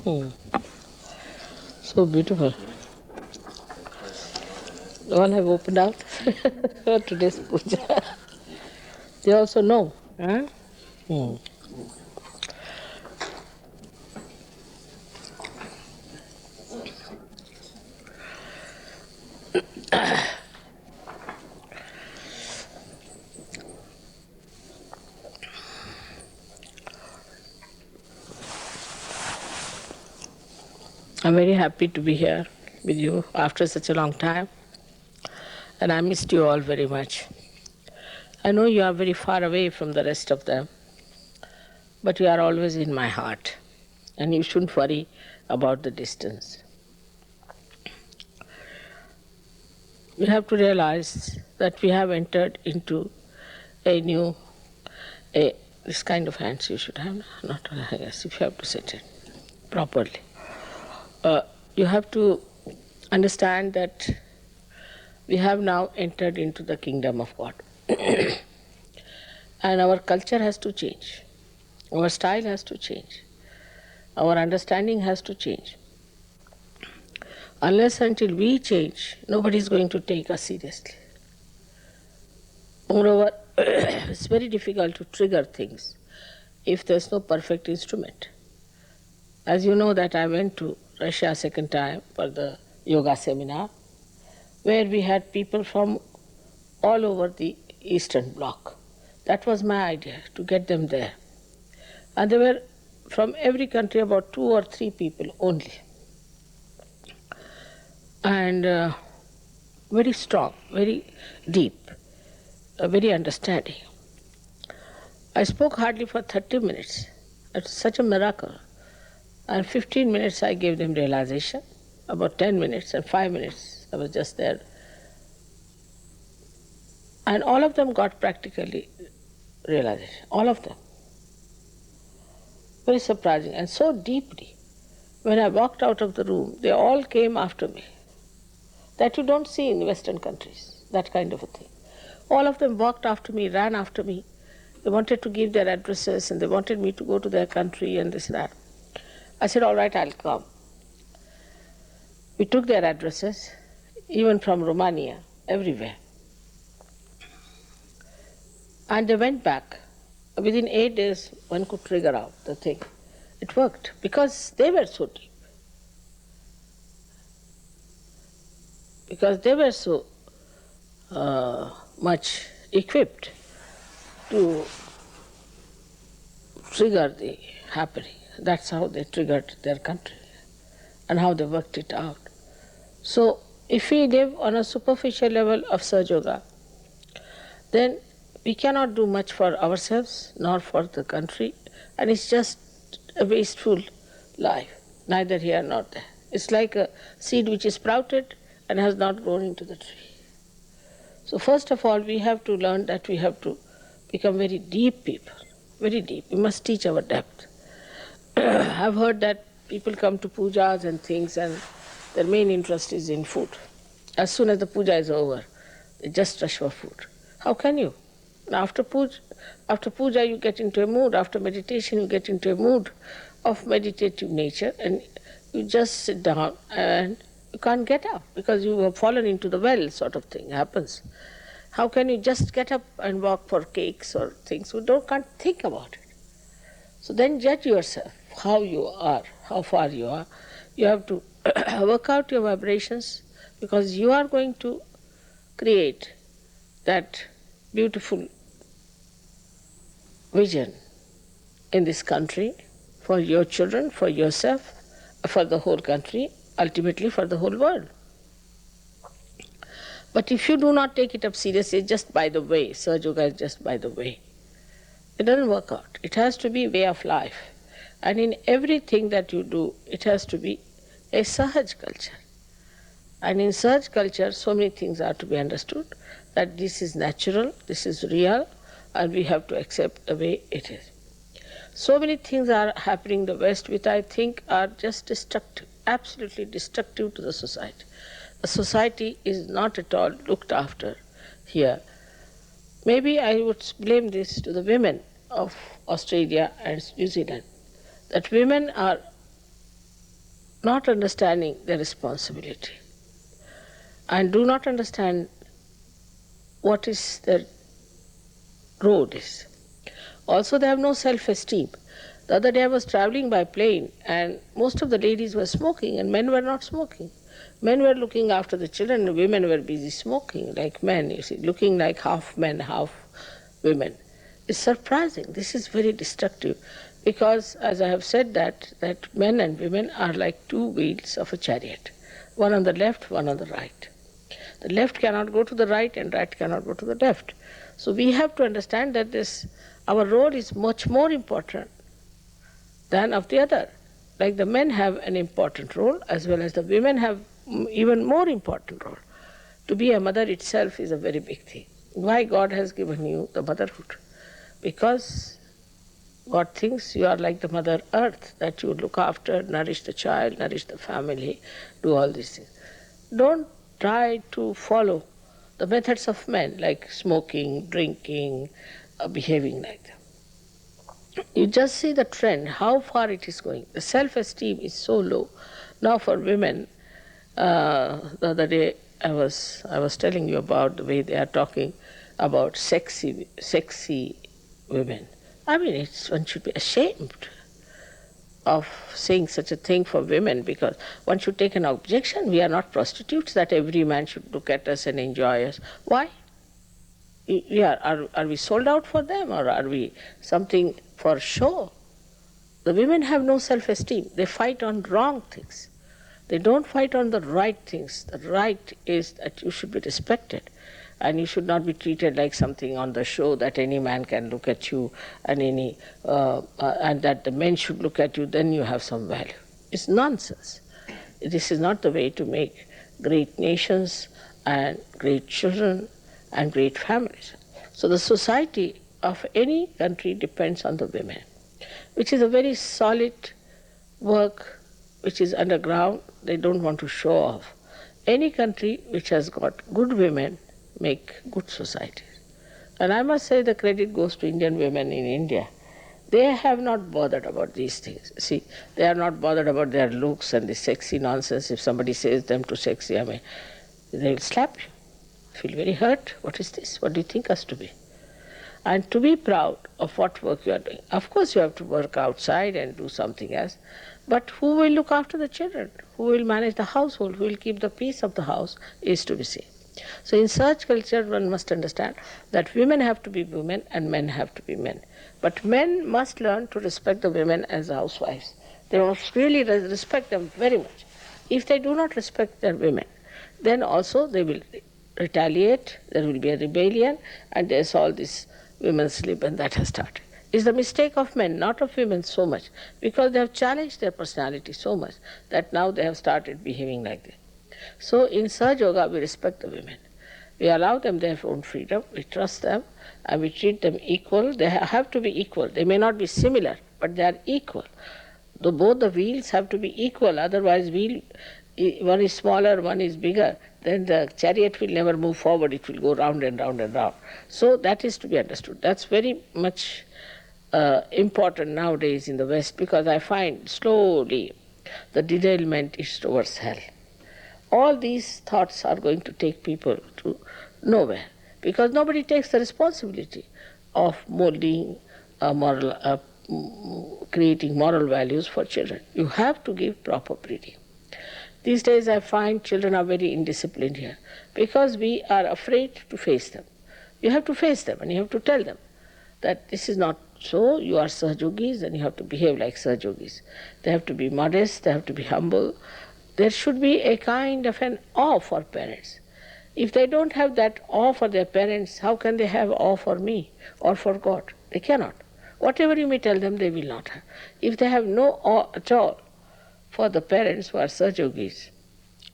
Hmm. So beautiful. All have opened out for today's puja. They also know. Huh? Hmm. I'm very happy to be here with you after such a long time, and I missed you all very much. I know you are very far away from the rest of them, but you are always in my heart, and you shouldn't worry about the distance. We have to realize that we have entered into a new, this kind of hands you should have, not, yes, if you have to sit it properly. You have to understand that we have now entered into the kingdom of God. And our culture has to change. Our style has to change. Our understanding has to change. Unless until we change, nobody is going to take us seriously. Moreover, it's very difficult to trigger things if there's no perfect instrument. As you know that I went to Russia second time for the yoga seminar, where we had people from all over the Eastern Bloc. That was my idea, to get them there. And there were from every country about 2 or 3 people only. And very strong, very deep, very understanding. I spoke hardly for 30 minutes. It's such a miracle. And 15 minutes I gave them realization, about 10 minutes and 5 minutes I was just there. And all of them got practically realization, all of them. Very surprising and so deeply. When I walked out of the room, they all came after me. That you don't see in Western countries, that kind of a thing. All of them walked after me, ran after me. They wanted to give their addresses and they wanted me to go to their country and this and that. I said, all right, I'll come. We took their addresses, even from Romania, everywhere. And they went back. Within 8 days, one could trigger out the thing. It worked because they were so deep. Because they were so much equipped to trigger the happening. That's how they triggered their country and how they worked it out. So if we live on a superficial level of Sahaja Yoga, then we cannot do much for ourselves nor for the country, and it's just a wasteful life, neither here nor there. It's like a seed which is sprouted and has not grown into the tree. So first of all, we have to learn that we have to become very deep people, very deep. We must teach our depth. I've heard that people come to pujas and things and their main interest is in food. As soon as the puja is over, they just rush for food. How can you? After puja you get into a mood, after meditation you get into a mood of meditative nature and you just sit down and you can't get up because you have fallen into the well, sort of thing happens. How can you just get up and walk for cakes or things? You can't think about it. So then judge yourself, how you are, how far you are. You have to work out your vibrations because you are going to create that beautiful vision in this country for your children, for yourself, for the whole country, ultimately for the whole world. But if you do not take it up seriously, just by the way, Sahaja Yoga is just by the way, it doesn't work out. It has to be a way of life. And in everything that you do, it has to be a Sahaj culture. And in Sahaj culture, so many things are to be understood, that this is natural, this is real, and we have to accept the way it is. So many things are happening in the West which I think are just destructive, absolutely destructive to the society. The society is not at all looked after here. Maybe I would blame this to the women of Australia and New Zealand, that women are not understanding their responsibility and do not understand what is their road is. Also, they have no self-esteem. The other day I was traveling by plane and most of the ladies were smoking and men were not smoking. Men were looking after the children and women were busy smoking like men, you see, looking like half men, half women. It's surprising. This is very destructive because, as I have said, that men and women are like two wheels of a chariot, one on the left, one on the right. The left cannot go to the right and right cannot go to the left. So we have to understand that our role is much more important than of the other. Like the men have an important role as well as the women have even more important role. To be a mother itself is a very big thing. Why God has given you the motherhood? Because God thinks you are like the Mother Earth, that you look after, nourish the child, nourish the family, do all these things. Don't try to follow the methods of men like smoking, drinking, behaving like them. You just see the trend, how far it is going. The self-esteem is so low. Now for women, the other day I was telling you about the way they are talking about sexy women. I mean, one should be ashamed of saying such a thing for women because one should take an objection. We are not prostitutes that every man should look at us and enjoy us. Why? Are we sold out for them or are we something for show? The women have no self-esteem. They fight on wrong things. They don't fight on the right things. The right is that you should be respected and you should not be treated like something on the show that any man can look at you and and that the men should look at you, then you have some value. It's nonsense. This is not the way to make great nations and great children and great families. So the society of any country depends on the women, which is a very solid work which is underground. They don't want to show off. Any country which has got good women make good societies. And I must say the credit goes to Indian women in India. They have not bothered about these things. See, they are not bothered about their looks and the sexy nonsense. If somebody says them too sexy, I mean, they will slap you. Feel very hurt. What is this? What do you think us to be? And to be proud of what work you are doing. Of course you have to work outside and do something else, but who will look after the children? Who will manage the household? Who will keep the peace of the house is to be seen. So in such culture one must understand that women have to be women and men have to be men. But men must learn to respect the women as housewives. They must really respect them very much. If they do not respect their women, then also they will retaliate, there will be a rebellion, and there's all this women's slip, and that has started. It's the mistake of men, not of women so much, because they have challenged their personality so much that now they have started behaving like that. So in Sahaja Yoga, we respect the women. We allow them their own freedom, we trust them, and we treat them equal. They have to be equal. They may not be similar, but they are equal. Though both the wheels have to be equal, otherwise one is smaller, one is bigger, then the chariot will never move forward, it will go round and round and round. So that is to be understood. That's very much important nowadays in the West, because I find slowly the derailment is towards hell. All these thoughts are going to take people to nowhere, because nobody takes the responsibility of molding creating moral values for children. You have to give proper breeding. These days I find children are very indisciplined here because we are afraid to face them. You have to face them and you have to tell them that this is not so, you are Sahajogis and you have to behave like Sahajogis. They have to be modest, they have to be humble. There should be a kind of an awe for parents. If they don't have that awe for their parents, how can they have awe for me or for God? They cannot. Whatever you may tell them, they will not have. If they have no awe at all for the parents who are Sahajogis,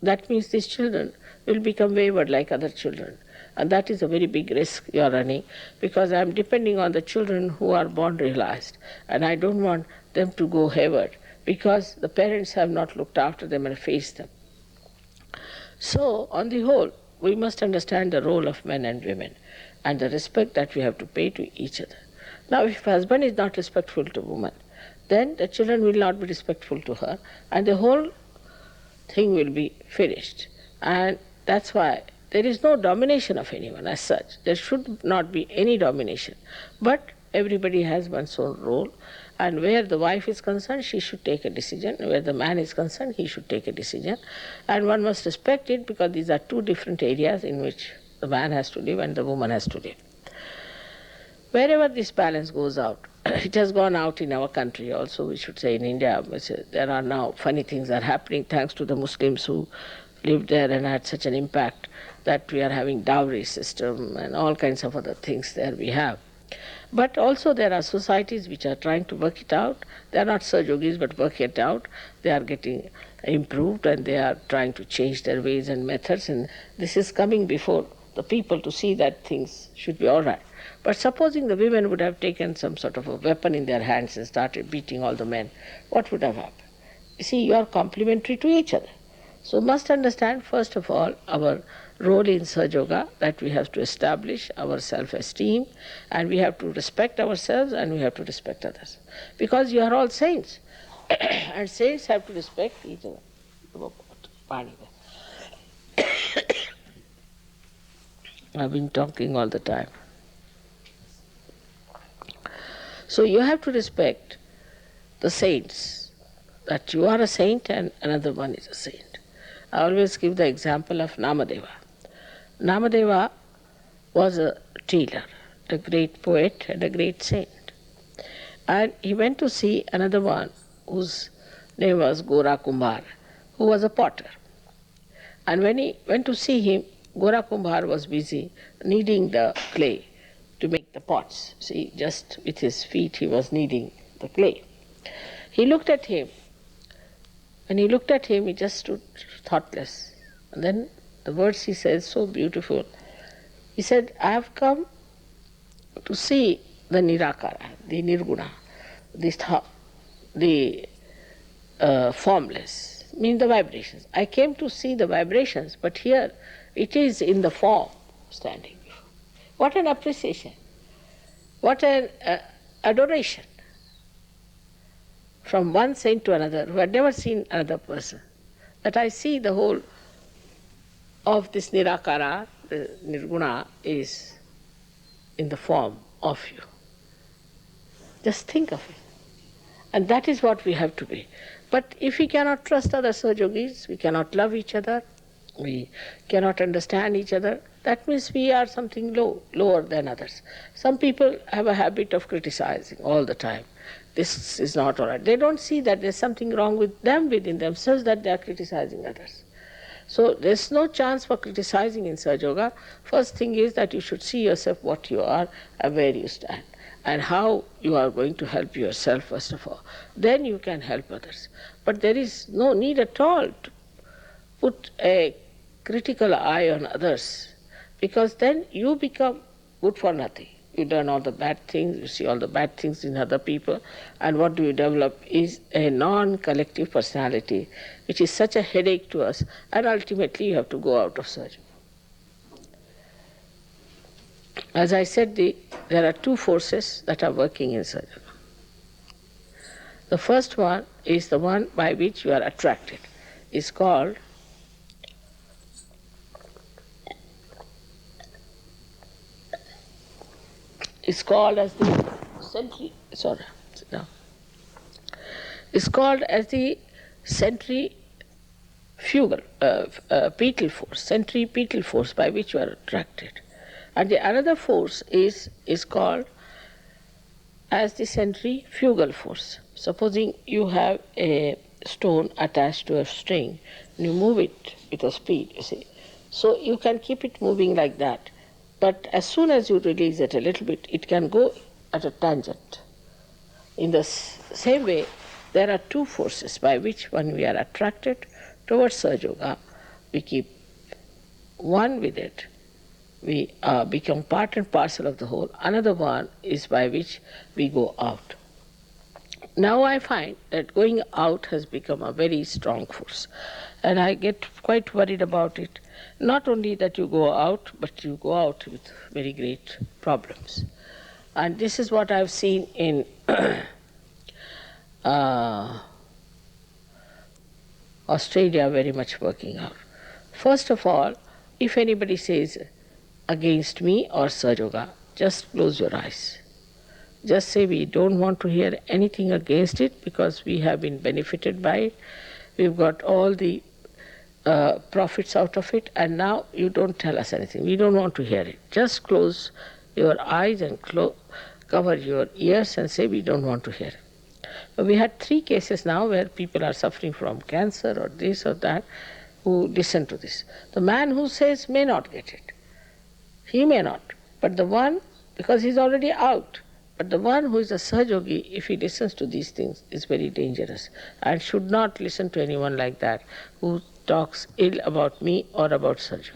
that means these children will become wayward like other children. And that is a very big risk you are running, because I am depending on the children who are born realized, and I don't want them to go hayward because the parents have not looked after them and faced them. So, on the whole, we must understand the role of men and women and the respect that we have to pay to each other. Now, if husband is not respectful to woman, then the children will not be respectful to her, and the whole thing will be finished. And that's why there is no domination of anyone as such. There should not be any domination. But everybody has one's own role, and where the wife is concerned, she should take a decision. Where the man is concerned, he should take a decision. And one must respect it, because these are two different areas in which the man has to live and the woman has to live. Wherever this balance goes out, it has gone out in our country also, we should say in India. There are now funny things are happening thanks to the Muslims who lived there and had such an impact, that we are having dowry system and all kinds of other things there we have. But also there are societies which are trying to work it out. They are not Sahajogis, but work it out. They are getting improved and they are trying to change their ways and methods, and this is coming before the people to see that things should be all right. But supposing the women would have taken some sort of a weapon in their hands and started beating all the men, what would have happened? You see, you are complementary to each other. So must understand, first of all, our role in Sahajayoga, that we have to establish our self-esteem, and we have to respect ourselves and we have to respect others. Because you are all saints, and saints have to respect each other. I've been talking all the time. So you have to respect the saints, that you are a saint and another one is a saint. I always give the example of Namadeva. Namadeva was a tailor, a great poet and a great saint. And he went to see another one whose name was Gora Kumbhar, who was a potter. And when he went to see him, Gora Kumbhar was busy kneading the clay to make the pots. See, just with his feet he was kneading the clay. He looked at him. When he looked at him, he just stood thoughtless. And then the words he said, so beautiful. He said, I have come to see the Nirakara, the Nirguna, the formless, means the vibrations. I came to see the vibrations, but here it is in the form standing. What an appreciation, what an adoration from one saint to another who had never seen another person, that I see the whole of this Nirakara, the Nirguna, is in the form of you. Just think of it. And that is what we have to be. But if we cannot trust other Sahajogis, we cannot love each other, we cannot understand each other, that means we are something lower than others. Some people have a habit of criticizing all the time. This is not all right. They don't see that there's something wrong with them within themselves, that they are criticizing others. So there's no chance for criticizing in Sahajayoga. First thing is that you should see yourself what you are and where you stand, and how you are going to help yourself first of all. Then you can help others. But there is no need at all to put a critical eye on others, because then you become good for nothing. You learn all the bad things, you see all the bad things in other people, and what do you develop is a non-collective personality, which is such a headache to us, and ultimately you have to go out of surgery. As I said, there are two forces that are working in surgery. The first one is the one by which you are attracted. It's called as the centrifugal petal force, centripetal force by which you are attracted. And the another force is called as the centrifugal force. Supposing you have a stone attached to a string, and you move it with a speed, you see. So you can keep it moving like that. But as soon as you release it a little bit, it can go at a tangent. In the same way, there are two forces by which, when we are attracted towards Sahajayoga, we keep one with it. We become part and parcel of the whole. Another one is by which we go out. Now I find that going out has become a very strong force, and I get quite worried about it. Not only that you go out, but you go out with very great problems. And this is what I've seen in Australia very much working out. First of all, if anybody says against me or Sahajayoga, just close your eyes. Just say we don't want to hear anything against it because we have been benefited by it. We've got all the profits out of it, and now you don't tell us anything. We don't want to hear it. Just close your eyes and cover your ears and say we don't want to hear it. We had 3 cases now where people are suffering from cancer or this or that who listen to this. The man who says may not get it. He may not. But the one, because he's already out, but the one who is a Sahajayogi, if he listens to these things, is very dangerous and should not listen to anyone like that who talks ill about me or about Sahajayoga.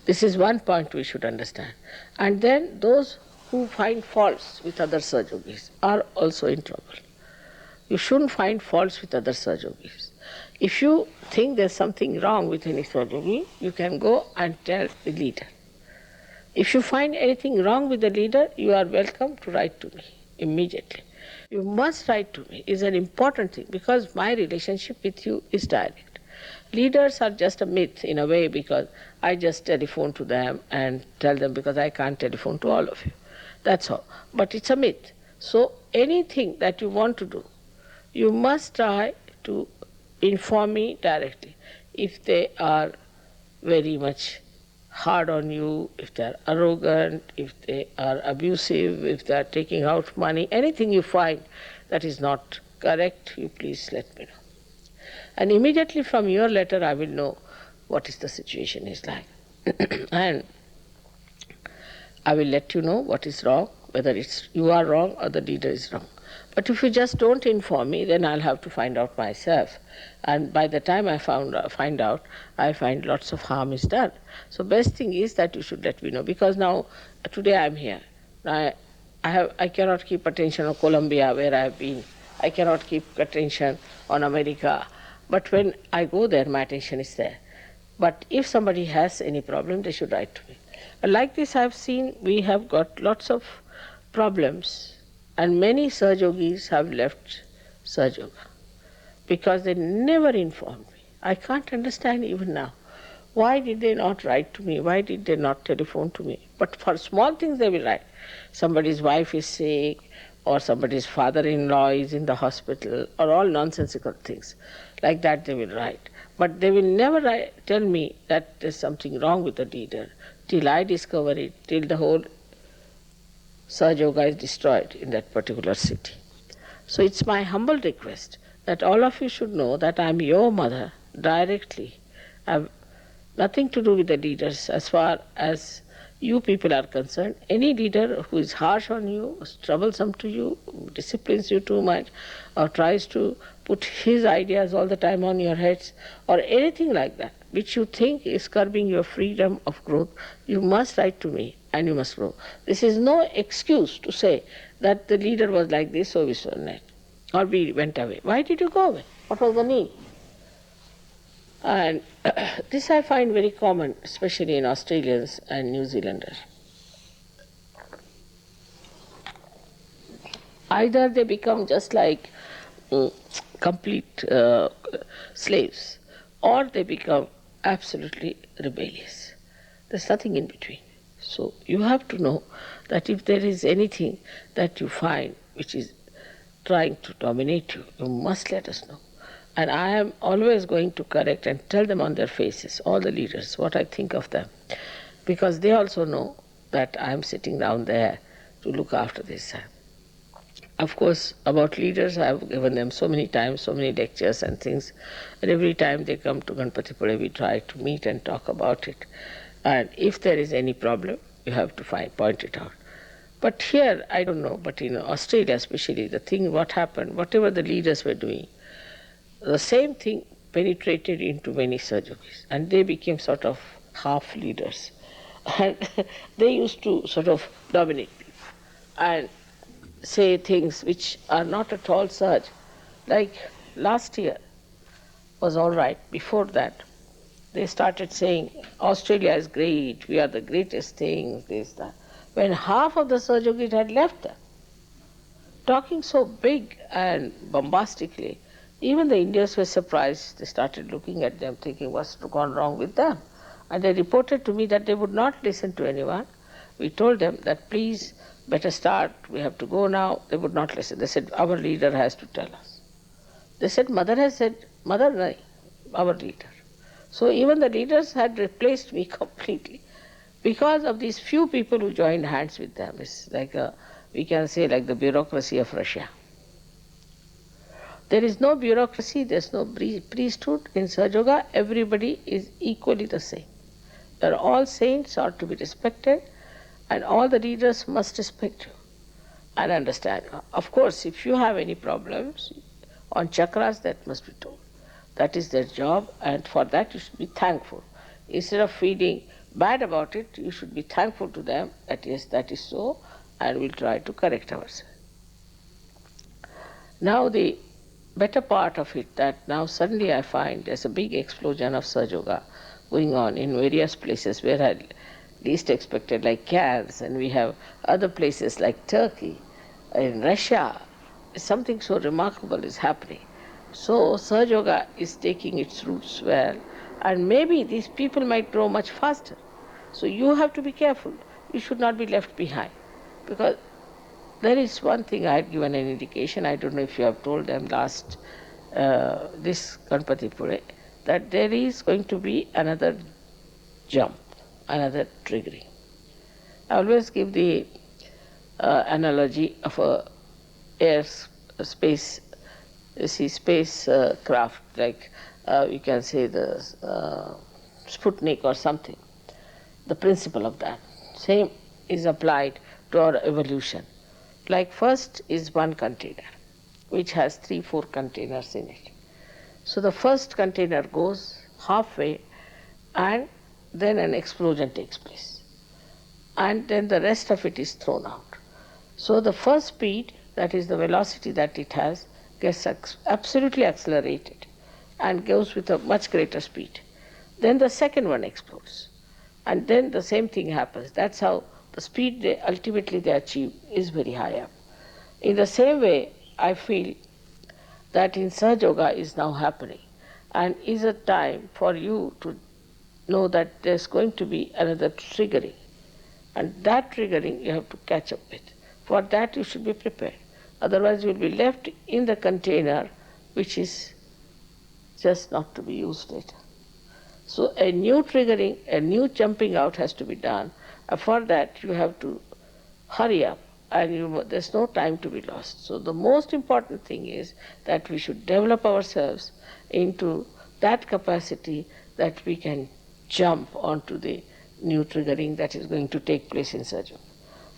This is one point we should understand. And then those who find faults with other Sahajogis are also in trouble. You shouldn't find faults with other Sahajogis. If you think there's something wrong with any Sahajogi, you can go and tell the leader. If you find anything wrong with the leader, you are welcome to write to me immediately. You must write to me. It's an important thing because my relationship with you is direct. Leaders are just a myth in a way because I just telephone to them and tell them because I can't telephone to all of you. That's all. But it's a myth. So anything that you want to do, you must try to inform me directly. If they are very much hard on you, if they are arrogant, if they are abusive, if they are taking out money, anything you find that is not correct, you please let me know. And immediately from your letter I will know what is the situation is like. And I will let you know what is wrong, whether it's you are wrong or the leader is wrong. But if you just don't inform me, then I'll have to find out myself. And by the time I find out, I find lots of harm is done. So best thing is that you should let me know. Because now, today I'm here. I cannot keep attention on Colombia, where I have been. I cannot keep attention on America. But when I go there, my attention is there. But if somebody has any problem, they should write to me. Like this I've seen, we have got lots of problems. And many Sahajogis have left Sahajayoga because they never informed me. I can't understand even now. Why did they not write to me? Why did they not telephone to me? But for small things they will write. Somebody's wife is sick, or somebody's father-in-law is in the hospital, or all nonsensical things. Like that they will write. But they will never tell me that there's something wrong with the leader till I discover it, till the whole Sahajayoga is destroyed in that particular city. So it's my humble request that all of you should know that I am your mother directly. I have nothing to do with the leaders as far as you people are concerned. Any leader who is harsh on you, is troublesome to you, disciplines you too much, or tries to put his ideas all the time on your heads, or anything like that, which you think is curbing your freedom of growth, you must write to me and you must grow. This is no excuse to say that the leader was like this, so we saw that, or we went away. Why did you go away? What was the need? And this I find very common, especially in Australians and New Zealanders. Either they become just like complete slaves, or they become absolutely rebellious. There's nothing in between. So you have to know that if there is anything that you find which is trying to dominate you, you must let us know. And I am always going to correct and tell them on their faces, all the leaders, what I think of them. Because they also know that I am sitting down there to look after this. Of course, about leaders, I have given them so many times, so many lectures and things. And every time they come to Ganpatipule, we try to meet and talk about it. And if there is any problem, you have to point it out. But here, I don't know, but in Australia especially, the thing, what happened, whatever the leaders were doing, the same thing penetrated into many Sahajogis, and they became sort of half leaders. And they used to sort of dominate people and say things which are not at all Sahaj. Like last year was all right. Before that, they started saying, Australia is great, we are the greatest thing, this, that. When half of the Sahajogis had left them, talking so big and bombastically, Even the Indians were surprised. They started looking at them, thinking what's gone wrong with them. And they reported to me that they would not listen to anyone. We told them that please, better start, we have to go now. They would not listen. They said, our leader has to tell us. They said, Mother has said, Mother, nahi, our leader. So even the leaders had replaced me completely because of these few people who joined hands with them. It's like we can say like the bureaucracy of Russia. There is no bureaucracy, there's no priesthood. In Sahajayoga, everybody is equally the same. They're all saints, are to be respected, and all the leaders must respect you and understand you. Of course, if you have any problems on chakras, that must be told. That is their job, and for that you should be thankful. Instead of feeling bad about it, you should be thankful to them that yes, that is so, and we'll try to correct ourselves. Now the better part of it, that now suddenly I find there's a big explosion of Sahajayoga going on in various places where I least expected, like Cairns, and we have other places like Turkey, in Russia. Something so remarkable is happening. So Sahajayoga is taking its roots well, and maybe these people might grow much faster. So you have to be careful. You should not be left behind, because there is one thing I had given an indication, I don't know if you have told them last, this Ganpati Pure, that there is going to be another jump, another triggering. I always give the analogy of a space craft, like you can say the Sputnik or something. The principle of that. Same is applied to our evolution. Like first is one container, which has 3-4 containers in it. So the first container goes halfway, and then an explosion takes place. And then the rest of it is thrown out. So the first speed, that is the velocity that it has, gets absolutely accelerated and goes with a much greater speed. Then the second one explodes. And then the same thing happens. That's how the speed ultimately they achieve is very high up. In the same way, I feel that in Sahajayoga is now happening, and is a time for you to know that there's going to be another triggering, and that triggering you have to catch up with. For that you should be prepared. Otherwise you will be left in the container which is just not to be used later. So a new triggering, a new jumping out has to be done. For that you have to hurry up, and there's no time to be lost. So the most important thing is that we should develop ourselves into that capacity that we can jump onto the new triggering that is going to take place in Sahajayoga.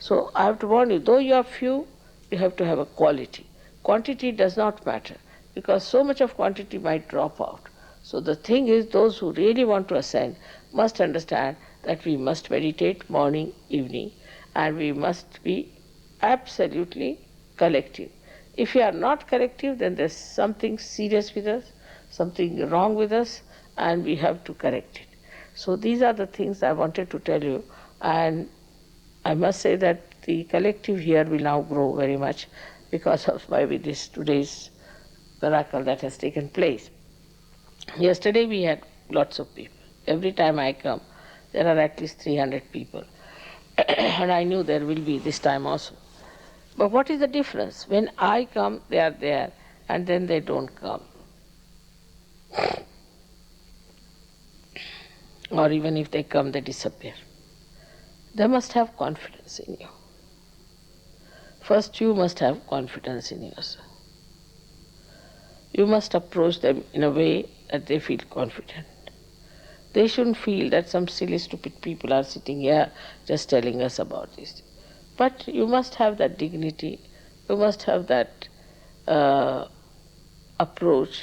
So I have to warn you, though you are few, you have to have a quality. Quantity does not matter, because so much of quantity might drop out. So the thing is, those who really want to ascend must understand that we must meditate morning, evening, and we must be absolutely collective. If we are not collective, then there's something serious with us, something wrong with us, and we have to correct it. So these are the things I wanted to tell you, and I must say that the collective here will now grow very much because of maybe this today's miracle that has taken place. Yesterday we had lots of people. Every time I come, there are at least 300 people. And I knew there will be this time also. But what is the difference? When I come, they are there, and then they don't come. Or even if they come, they disappear. They must have confidence in you. First, you must have confidence in yourself. You must approach them in a way that they feel confident. They shouldn't feel that some silly, stupid people are sitting here just telling us about this. But you must have that dignity, you must have that approach,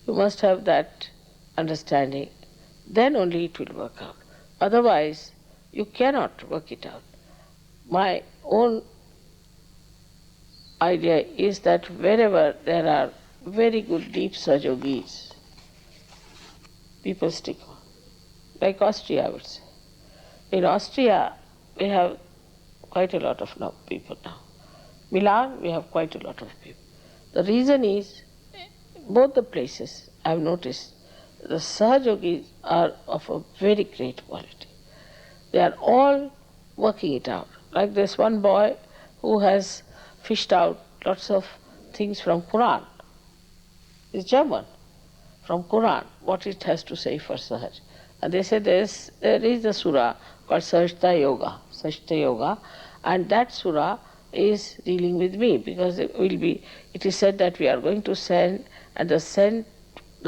you must have that understanding. Then only it will work out. Otherwise, you cannot work it out. My own idea is that wherever there are very good deep Sahajogis, people stick on. Like Austria, I would say. In Austria, we have quite a lot of people now. Milan, we have quite a lot of people. The reason is both the places I've noticed the Sahajogis are of a very great quality. They are all working it out. Like this one boy who has fished out lots of things from Quran. He's German, from Quran, what it has to say for Sahaj. And they say there is a surah called Sahaja Yoga, and that surah is dealing with me because it is said that we are going to send, and the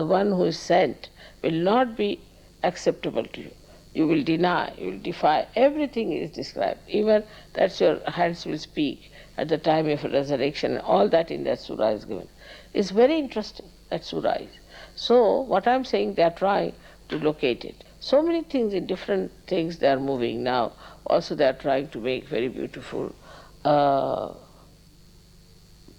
one who is sent will not be acceptable to you. You will deny, you will defy, everything is described. Even that your hands will speak at the time of resurrection, all that in that surah is given. It's very interesting, that surah is. So what I'm saying, they are trying to locate it. So many things in different things they are moving now. Also they are trying to make very beautiful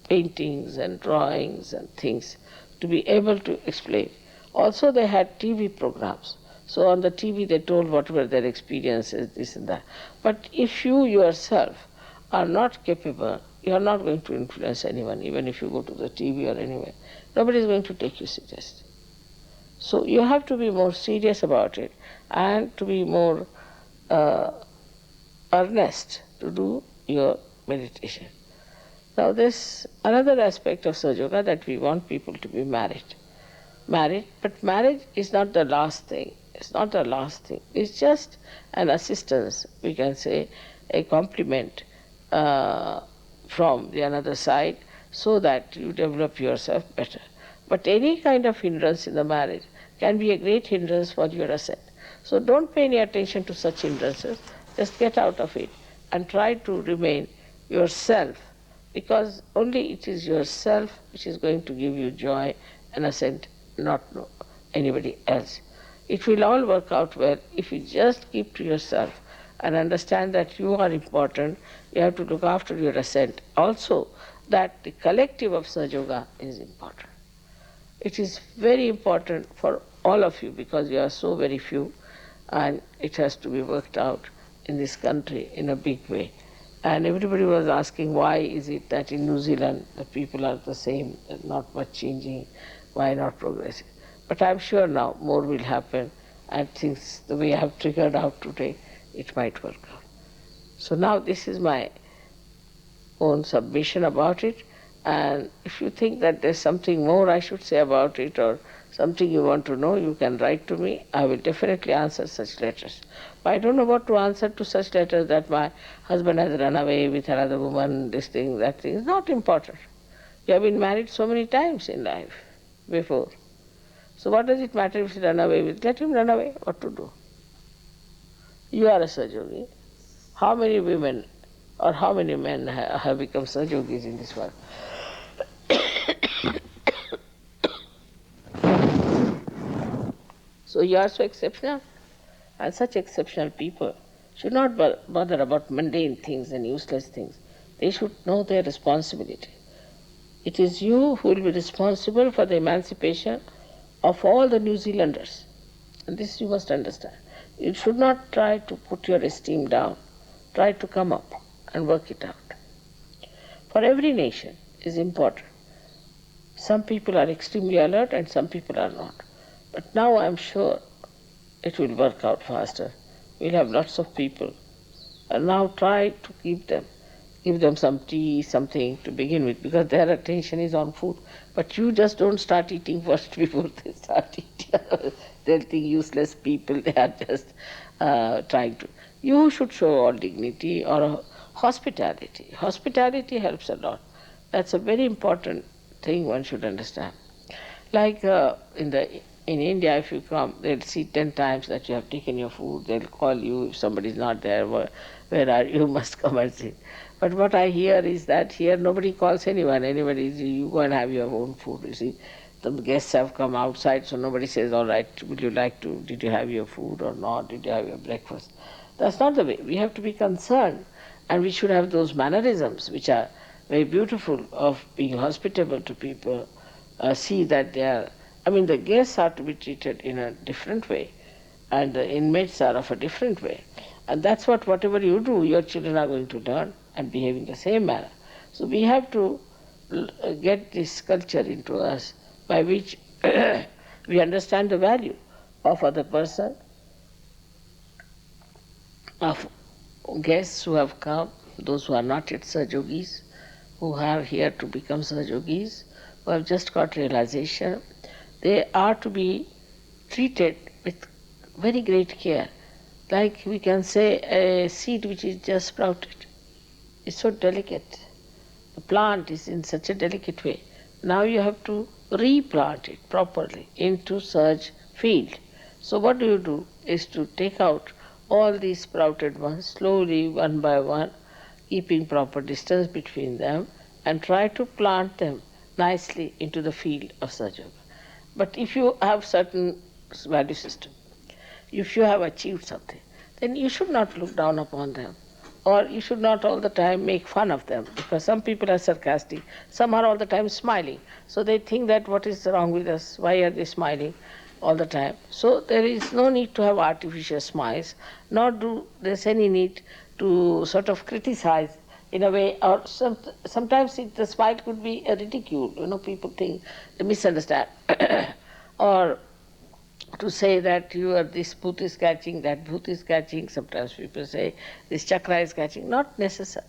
paintings and drawings and things to be able to explain. Also they had TV programs. So on the TV they told whatever their experiences, this and that. But if you yourself are not capable, you are not going to influence anyone, even if you go to the TV or anywhere. Nobody is going to take you seriously. So you have to be more serious about it and to be more earnest to do your meditation. Now there's another aspect of Sahaja Yoga, that we want people to be married. But marriage is not the last thing. It's not the last thing. It's just an assistance, we can say, a compliment from the another side, so that you develop yourself better. But any kind of hindrance in the marriage can be a great hindrance for your ascent. So don't pay any attention to such hindrances. Just get out of it and try to remain yourself, because only it is yourself which is going to give you joy and ascent, not anybody else. It will all work out well if you just keep to yourself and understand that you are important. You have to look after your ascent. Also, that the collective of Sahaja Yoga is important. It is very important for all of you because you are so very few, and it has to be worked out in this country in a big way. And everybody was asking, why is it that in New Zealand the people are the same, not much changing, why not progressing? But I'm sure now more will happen, and things the way I have triggered out today, it might work out. So now this is my own submission about it, and if you think that there's something more I should say about it or something you want to know, you can write to me. I will definitely answer such letters. But I don't know what to answer to such letters that my husband has run away with another woman, this thing, that thing. It's not important. You have been married so many times in life before. So what does it matter if he run away with? Let him run away. What to do? You are a Sahaja Yogi. How many women or how many men have become Sahaja Yogis in this world? So you are so exceptional, and such exceptional people should not bother about mundane things and useless things. They should know their responsibility. It is you who will be responsible for the emancipation of all the New Zealanders. And this you must understand. You should not try to put your esteem down. Try to come up and work it out. For every nation is important. Some people are extremely alert and some people are not. But now I'm sure it will work out faster. We'll have lots of people. And now try to give them some tea, something to begin with, because their attention is on food. But you just don't start eating first before they start eating. They'll think useless people, they are just trying to. You should show all dignity or hospitality. Hospitality helps a lot. That's a very important thing one should understand. Like in India, if you come, they'll see 10 times that you have taken your food. They'll call you if somebody is not there. Where are you? You must come and sit. But what I hear is that here nobody calls anyone. You go and have your own food. You see, the guests have come outside, so nobody says, all right, did you have your food or not? Did you have your breakfast? That's not the way. We have to be concerned, and we should have those mannerisms which are very beautiful of being hospitable to people. See that they are, the guests are to be treated in a different way, and the inmates are of a different way. And that's whatever you do, your children are going to learn and behave in the same manner. So we have to get this culture into us by which we understand the value of other person, of guests who have come, those who are not yet Sahajogis, who are here to become Sahajogis, who have just got realization. They are to be treated with very great care. Like we can say a seed which is just sprouted. It's so delicate. The plant is in such a delicate way. Now you have to replant it properly into such field. So what do? Is to take out all these sprouted ones slowly, one by one, keeping proper distance between them, and try to plant them nicely into the field of Sahajayoga. But if you have certain value system, if you have achieved something, then you should not look down upon them, or you should not all the time make fun of them, because some people are sarcastic, some are all the time smiling. So they think that what is wrong with us, why are they smiling all the time? So there is no need to have artificial smiles, nor do there's any need to sort of criticize in a way, or sometimes the smile could be a ridicule, people think, they misunderstand. Or to say that this bhoot is catching, that bhoot is catching. Sometimes people say this chakra is catching. Not necessary.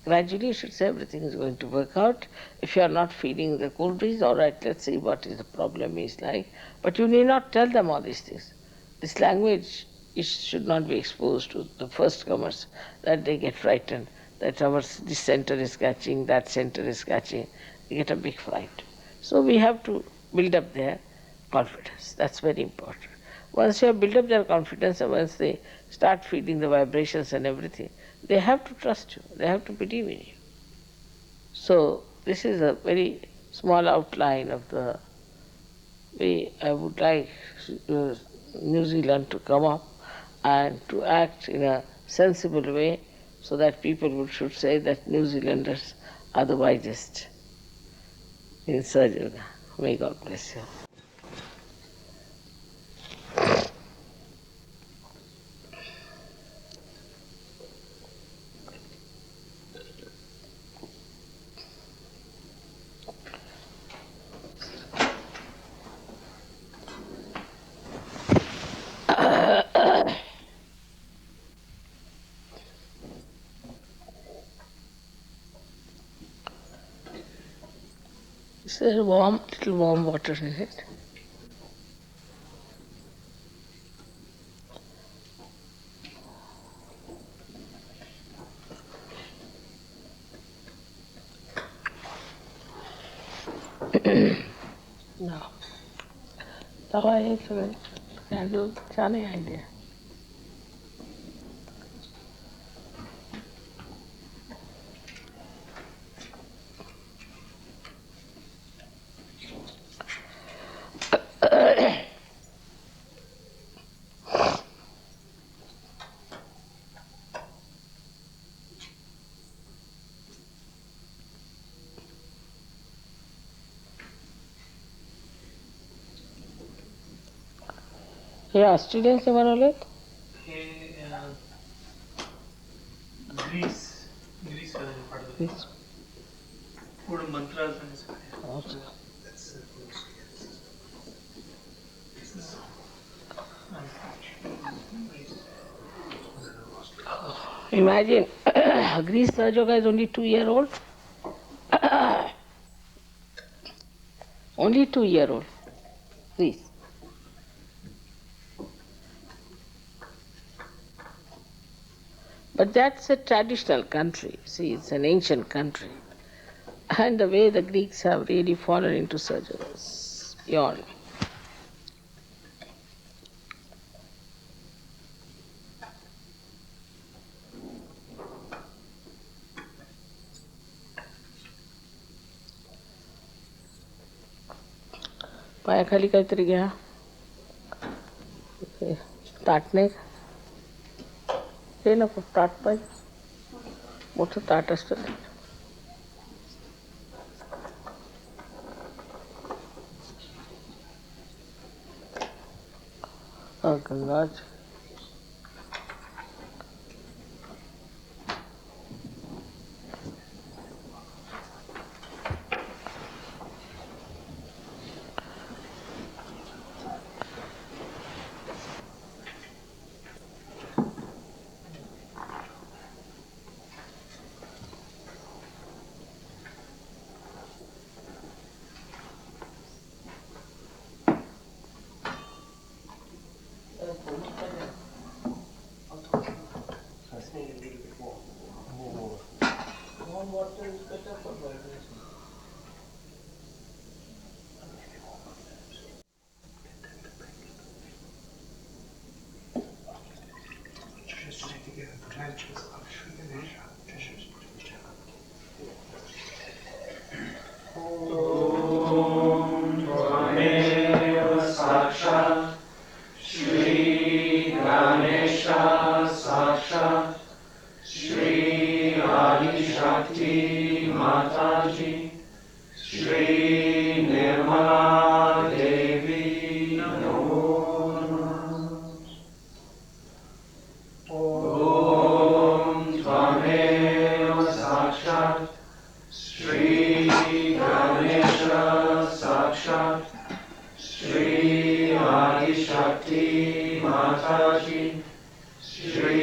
Gradually you should say everything is going to work out. If you are not feeling the cool breeze, all right, let's see what is the problem is like. But you need not tell them all these things. This language should not be exposed to the first comers, that they get frightened, that this center is catching, that center is catching. They get a big fright. So we have to build up their confidence. That's very important. Once you have built up their confidence, and once they start feeling the vibrations and everything, they have to trust you. They have to believe in you. So this is a very small outline of the way I would like New Zealand to come up and to act in a sensible way, so that people should say that New Zealanders are the wisest in Sahajayoga. May God bless you. Is there little warm water in it? No. Tawa yetu ndio chane idea. Hey Australia से बनवले हे Greece वाले पढ़ पूर्ण मंत्रास में से Imagine, Greece Sahajayoga is only 2-year old. Only 2-year old. Greece. But that's a traditional country. See, it's an ancient country. And the way the Greeks have really fallen into Sahajayoga is beyond. पायाखाली काहीतरी घ्या ताट नाही हे नको ताट पाहिजे मोठं ताट असतं गंगाज water is better for vibration. Sakshat Shri Ganesha Sakshat Shri Adi Shakti Mataji Shri Nirmala Devi Namo Namah. Om Tvameva Sakshat Shri Ganesha Sakshat Shri Adi Shakti Mataji Shri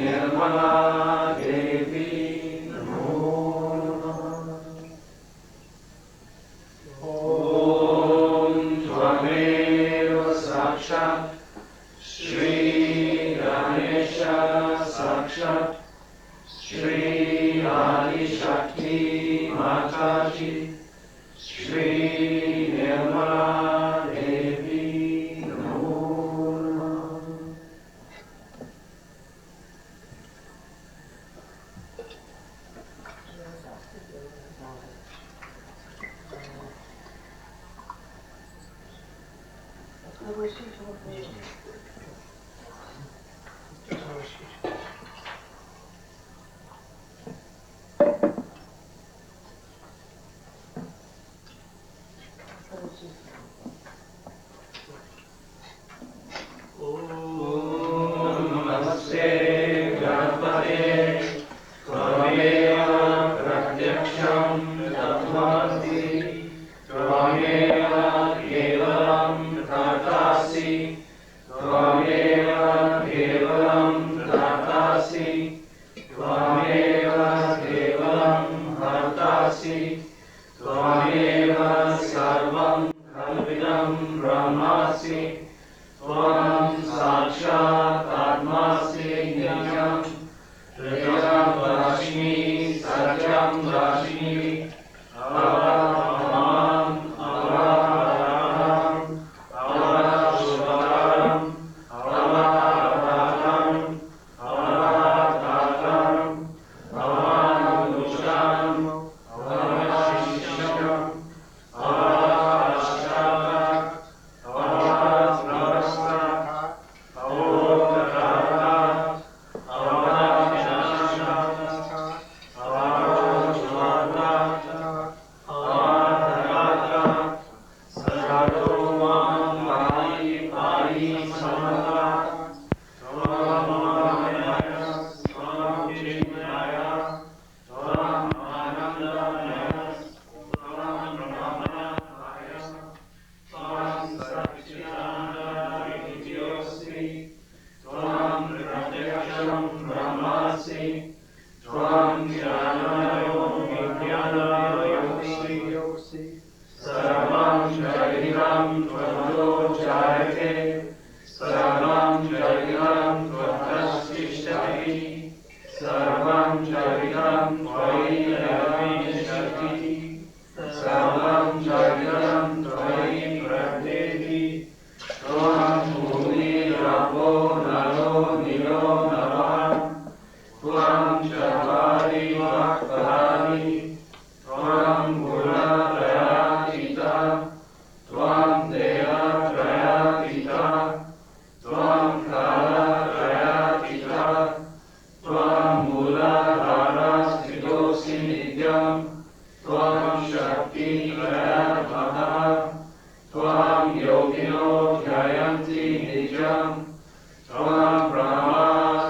Nirmala Devi Namo Namah. Om Tvameva Sakshat Shri Ganesha Sakshat Shri Adi Shakti Mataji Shri Nirmala Devi Namo Namah. Namaste Ganpate Tvameva Pratyaksham Tatmasi Tvameva Kevalam Tatasi Tvameva Kevalam Tatasi Tvameva Kevalam Hartasi Tvameva Sarvam Kalvidam Brahmasi Tvam Sakshat Atmasi Nityam Hridayam Lakshmi Satyam Lakshmi Avaramam Avararam Avarashvataram Avaratatam Avaratatam Avaranusham Avarashisham Avarashaka Avarasnavasta Avarata Avarashaka Avarashvata Avarata Sarvamam Pai Pai Samata Tvamaya Tvam Chinmaya Tvam Anandamaya Tvam Brahmanaya Tvam Satchitananda Vidyosi Tvam Pratyaksham Brahmasi Tvam Jnanayo Vijnanayosi Sarvam Jairam Tvado Jayate Sarvam Jairam Tvadastishtati Sarvam Jairam Tvai Ravishati Sarvam Jairam Tvai Pradeti Tvam Bhumi Rapo Nalo Nilo Navam Tvam Chavari Vaktarani Tvam Guna Prayatita Tvam Deva Prayatita Tvam Kala Prayatita Tvam Mula Dhara Sthidosi Nityam Tvam Shakti Prayatmaha Tvam Yogino Dhyayanti Nijam Tvam Brahma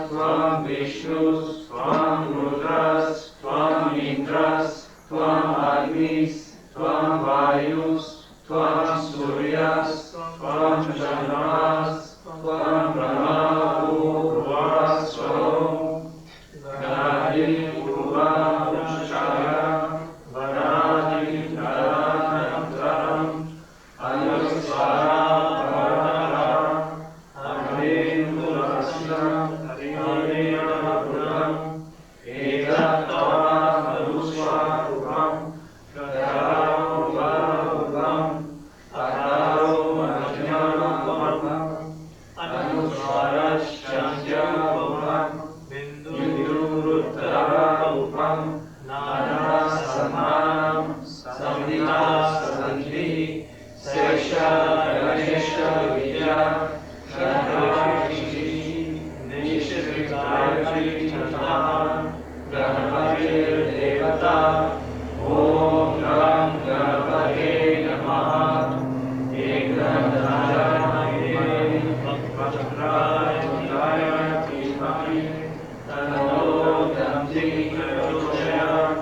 Tvam Vishnus Tvam Rudras Tvam Indras Tvam Agnis Tvam Vayus Tvam Suryas Tvam Chandramas Tvam Brahma Purva Swarom Gadi Purva Shaya Varadi Dharanam Anusvara Bharatara Adindu Rasam Adindu Eka Tava Nada Samanam Samhita Sandhi Sesha Ganesha Vidya Shri Nishriktayati Chatahan Ganapati Devata Om Ram Ganapati Namaha Ekam Dhanayamaye Bhaktraya Dhyaya Dhimami Tano Dhamti Prachodayat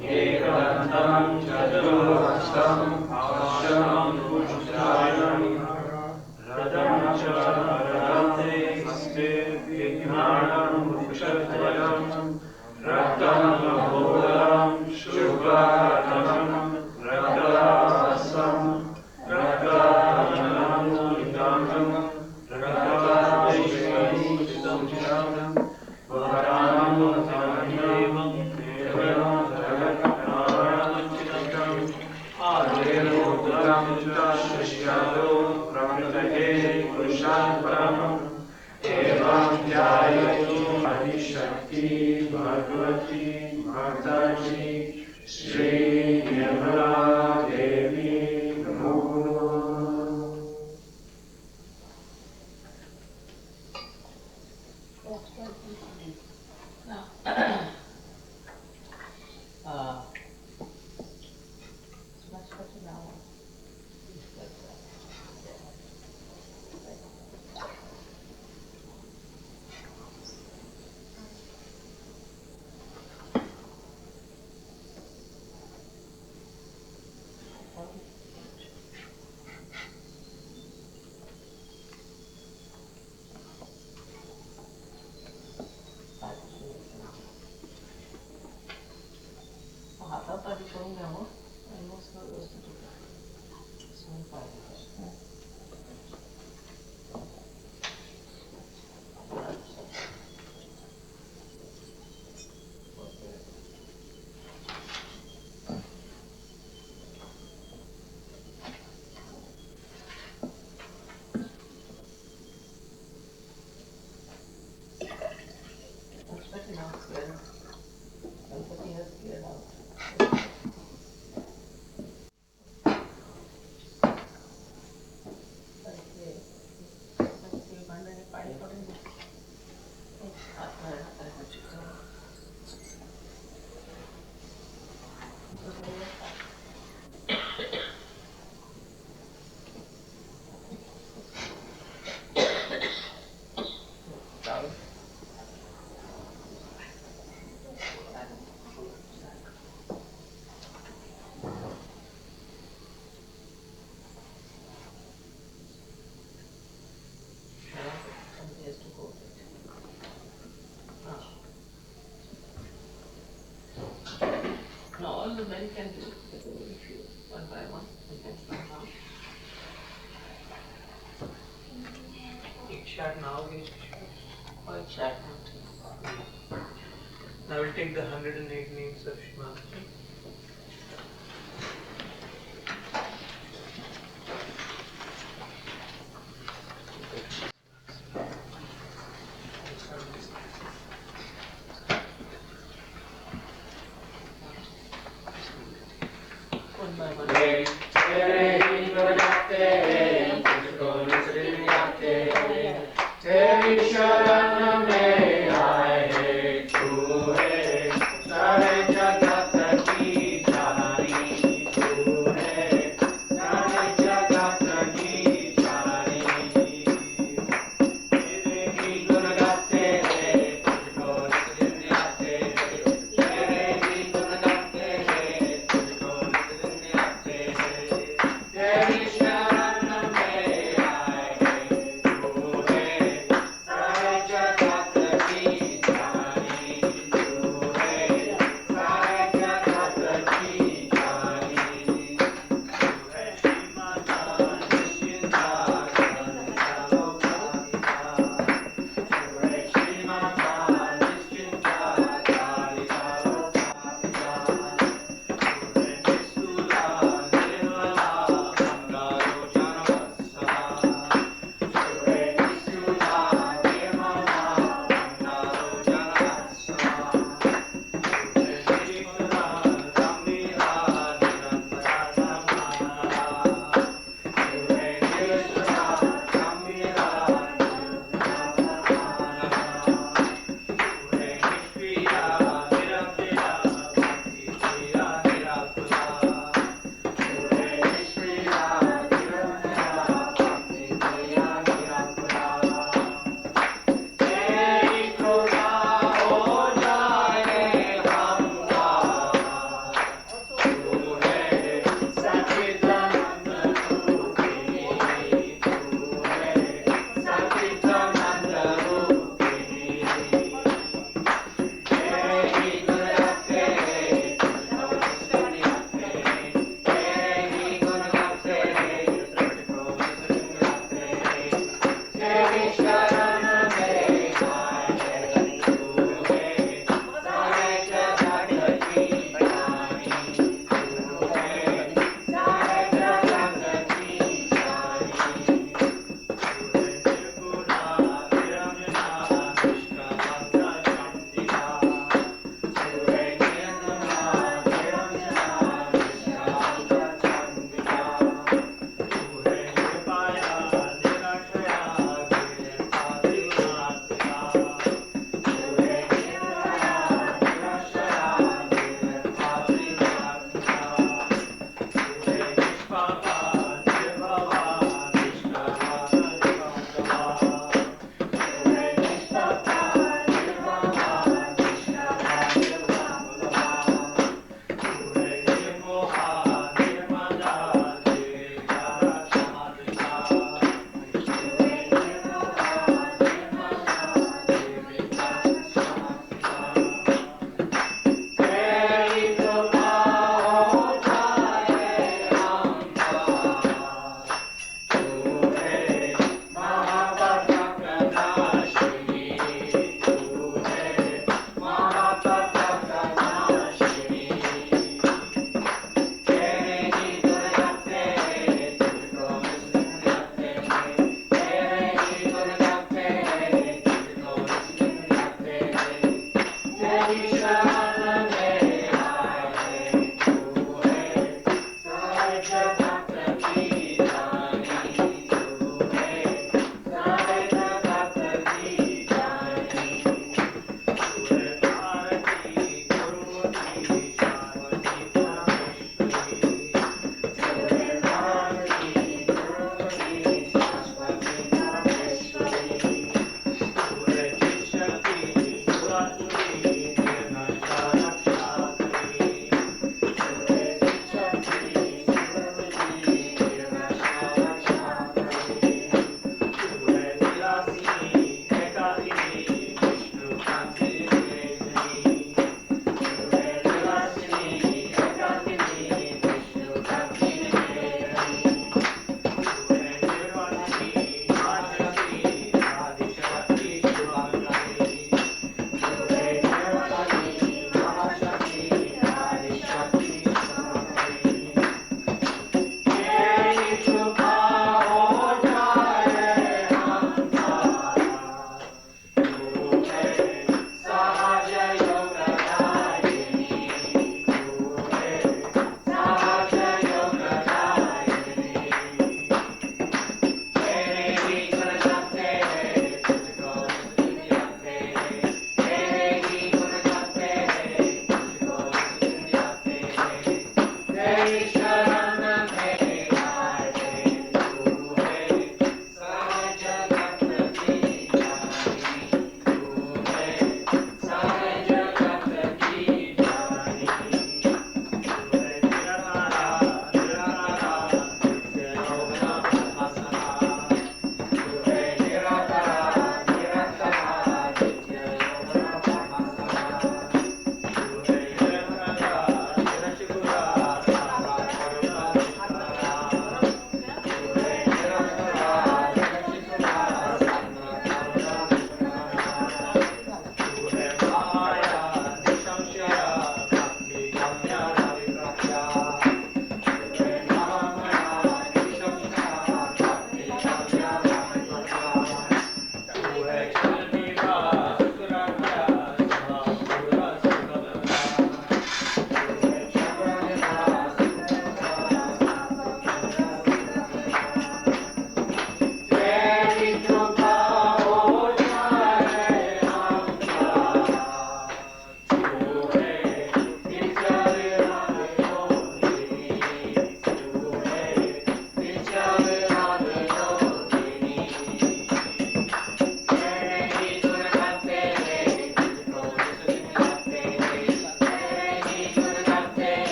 Ekadantam Chaturvastam Ashamam Pushtayanam Radam Charadante Aste Vijnanam Vrukshatvaram Raktam Mahodaram Shubharanam Raktasam Raktanam Udamam Raktasam Varanam Tamayevam Devam Jagatnaram Chitam Aderodam Tashyado Pramatahe Purushan Paramam Evam Jayatu Adishakti Bhagavati Mataji Shri Nirmala Devi Namo. No, all the men can do it. If you, one by one, you can come down. एक shot now, Or chat now. I will take the 108 names of Shri Mataji. One by one. Jagata ki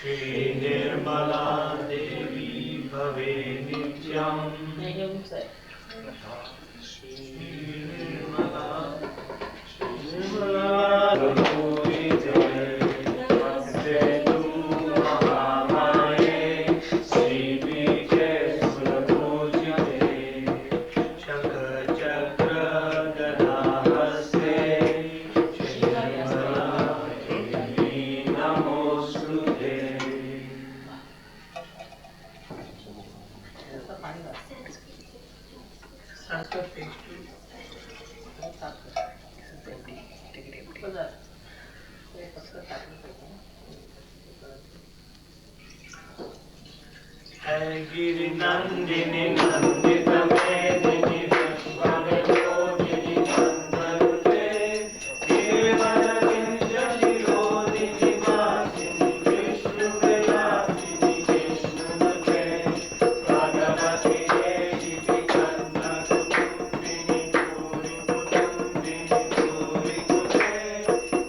Shri Nirmala Devi Bhave Nityam. Shri Nirmala, Shri Nirmala Devi Jai. Namaste tu Mahamaya. Giri Nandini Nandita Medini Vishwamajodini Nandante Girivara Ginjali Rodini Vasini Vishnu Velasini Vishnu Mate Bhagavati Devi Kanna Kutumbini Puri Kutumbini Puri Kute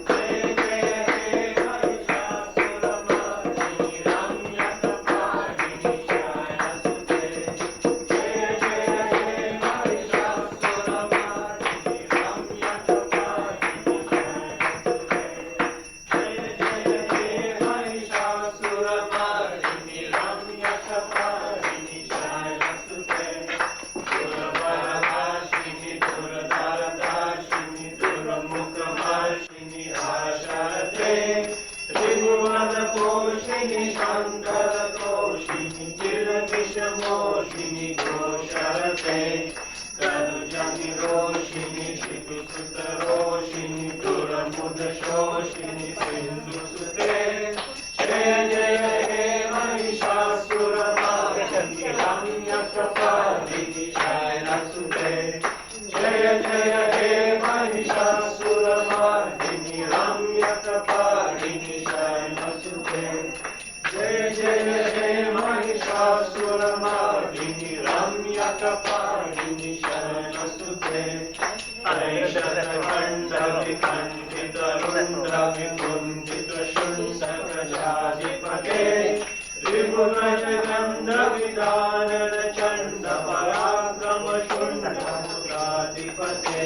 Jai Jai Jai Mahishasuramardini Ramya Kapalini Shaya Sute Jai Jai Jai Mahishasuramardini Ramya Kapalini Shaya Sute Jai Jai Jai Mahishasuramardini Ramya Kapalini Shaya Sute Duravaradashini Duradaradashini Duramukhamarshini Asharate Tribhuvanaposhini Shankaratoshini Chiranishamoshini Gosharate Tadujani Roshini Shitusutaroshini Duramudashoshini Sindhusute Jaya Jaya He Mahishasuramardini Ramya Kapalini Shaya Sute Jaya Jaya He Mahishasuramardini Ramya Kapalini Shaya Sute Jaya Jaya He Mahishasuramardini Ramya Kapalini Shaya Sute Aishatakhanda Vikandita Runda Vikundita Shundaka Jadipate Vibhurajaganda Vidanana Chanda Parakrama Shunda Mudadipate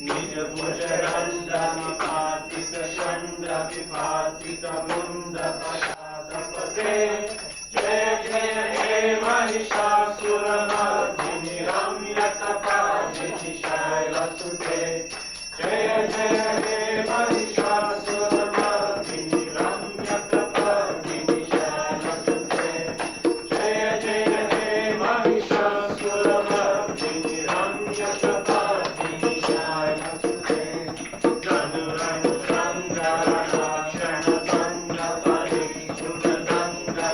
Nija Bhujaranda Vipatika Shanda Vipatika Munda Pasadapate Jaya Jaya He Mahishasuramardini Ramya Kapalini Shaya Sute Jaya Jaya He Mahishasuramardini Ramya Kapalini Shaya Sute Jaya Jaya He Mahishasuramardini Ramya Kapalini Shaya Sute Dhanuranga Rakshana Sanga Parikshuna Danga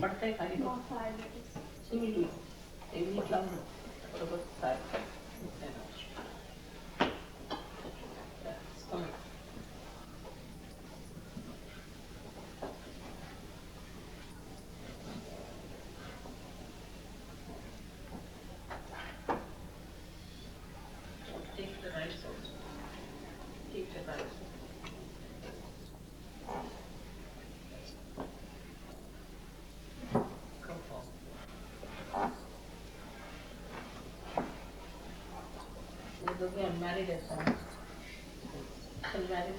पढ़ते हैं खाली simile एवनी cloud बरोबर Sai take the rice also take the rice come for those who are married at home unmarried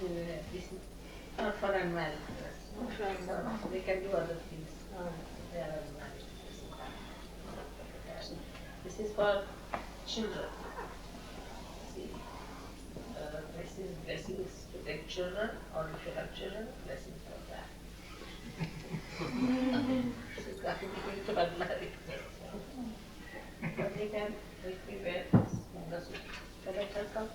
this is not for unmarried they can do other things they are unmarried this is for children see this is blessings to take children or if you have children blessings for that this is nothing to do to unmarried but they can make me wear this mangasut can I tell some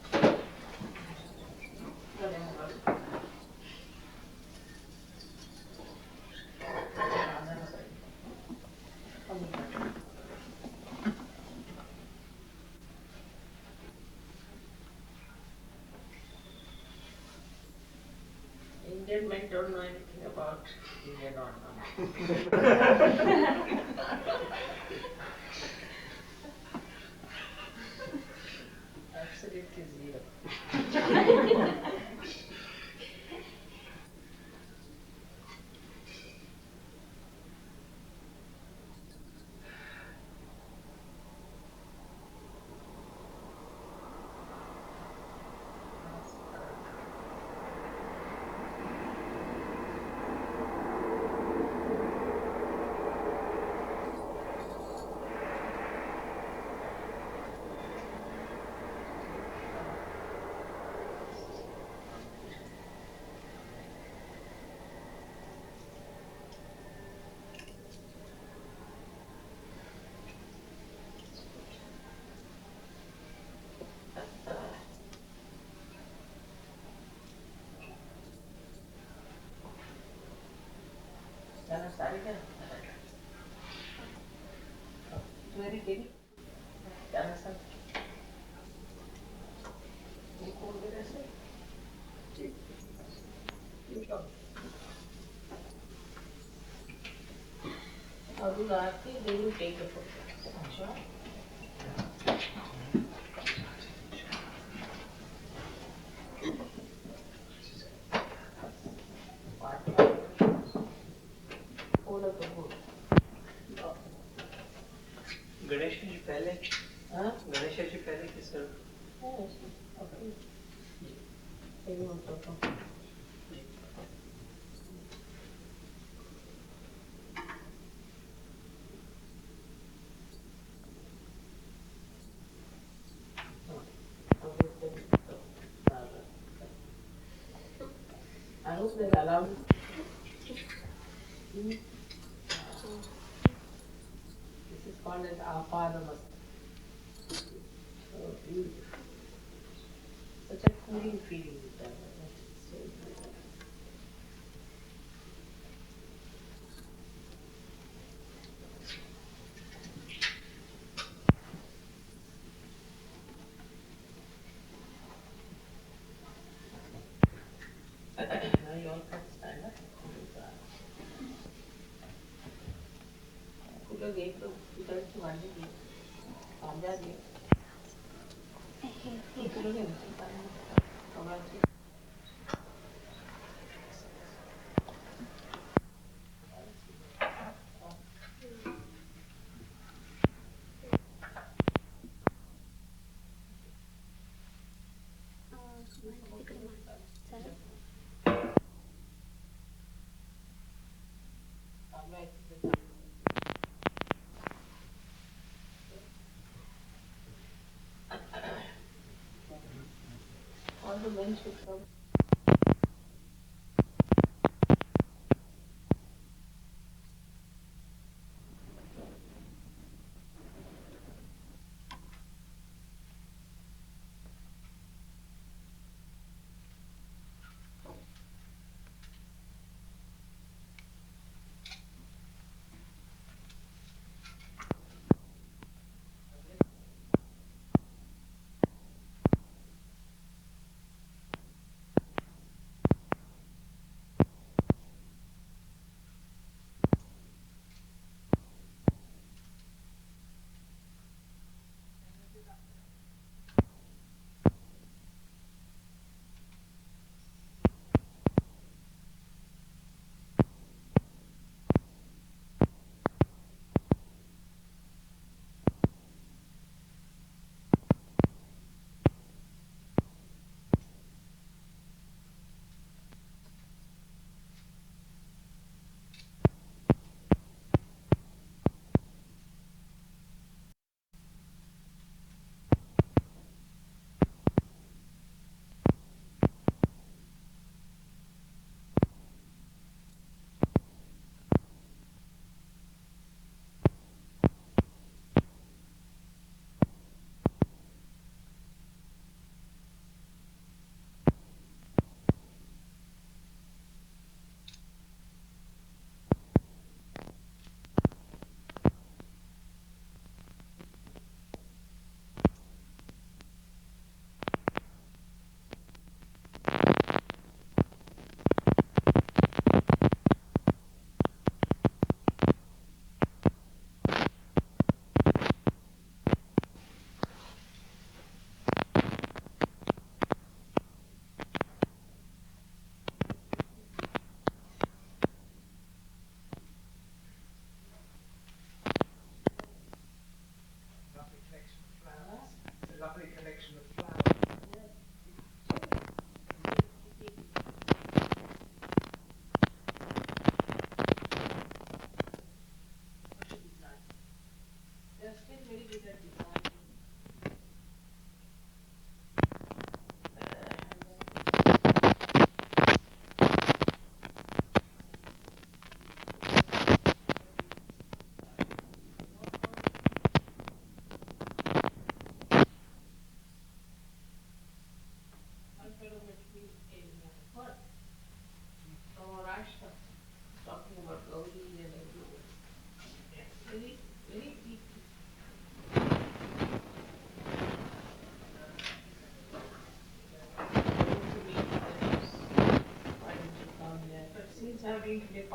Indian men don't know anything about Indian ornament. Absolutely zero. Jana sari kya? Very Devi. Jana sari. You call it as you talk. How do you ask it? They will take the photo. Sure. Ganesh ji पहले हाँ? गणेश जी पहले किस तरह Okay. Maybe on top of I hope they allow me. This is called as our father must. So such a cooling feeling with that. So now you all can stand up. Puja gave to Puja to one day. Sahaja gave. Puja gave. Sahaja. All the men should come.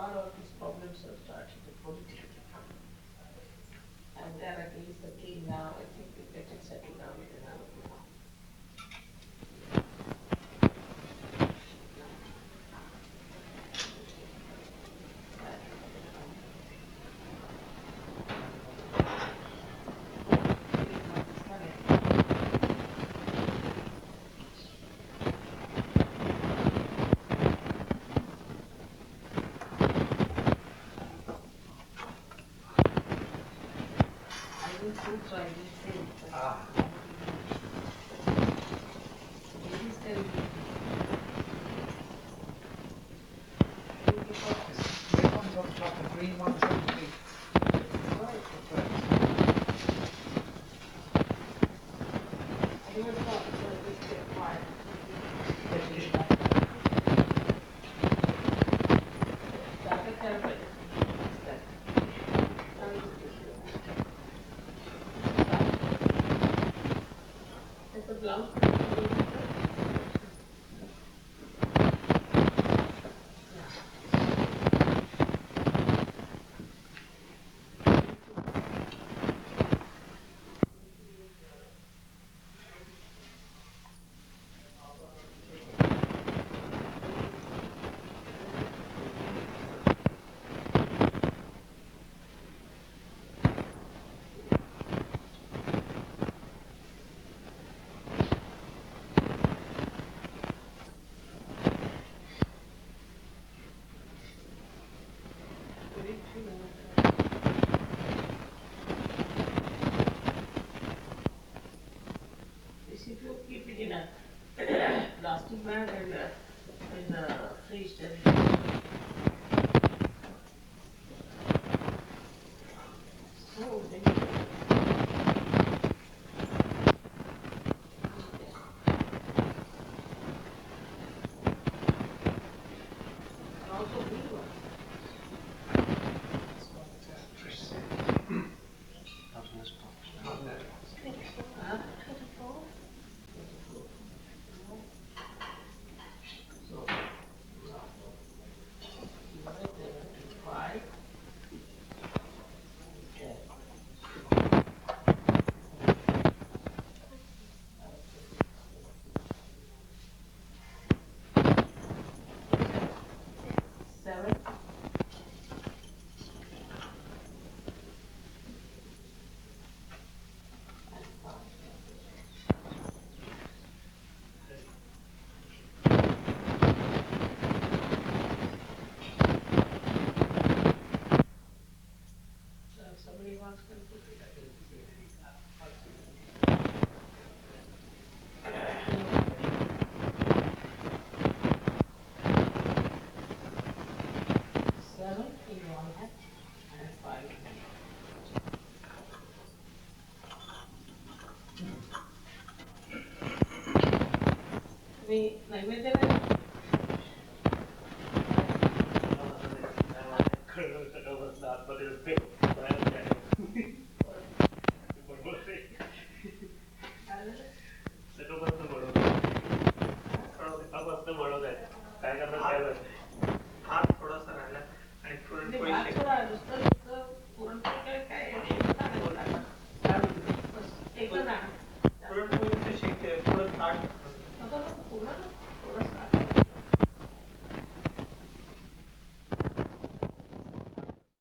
all of these problems have started politically. And they're against the king now. I think we get it settled down now. So I didn't say it. Please tell me. Red one's on top, the green one's underneath. I don't know, so just get quiet. That's a terrible. It's a blouse. If you keep it in a plastic bag and in the fridge, then so dangerous. And also big ones. Huh? 24? So, divide them into 5. Okay. 7. And 5. So if somebody wants to put it, I can see it. 7 in one hand and 5 in the other. मी नैवेद्य नाही हात थोडासा राहिला आणि पुरणपोळी भात shake- थोडा नुसतं इतकं पुरणपोळी काय एकच पुरणपोळीचं शेक पुरण ताट पूर्ण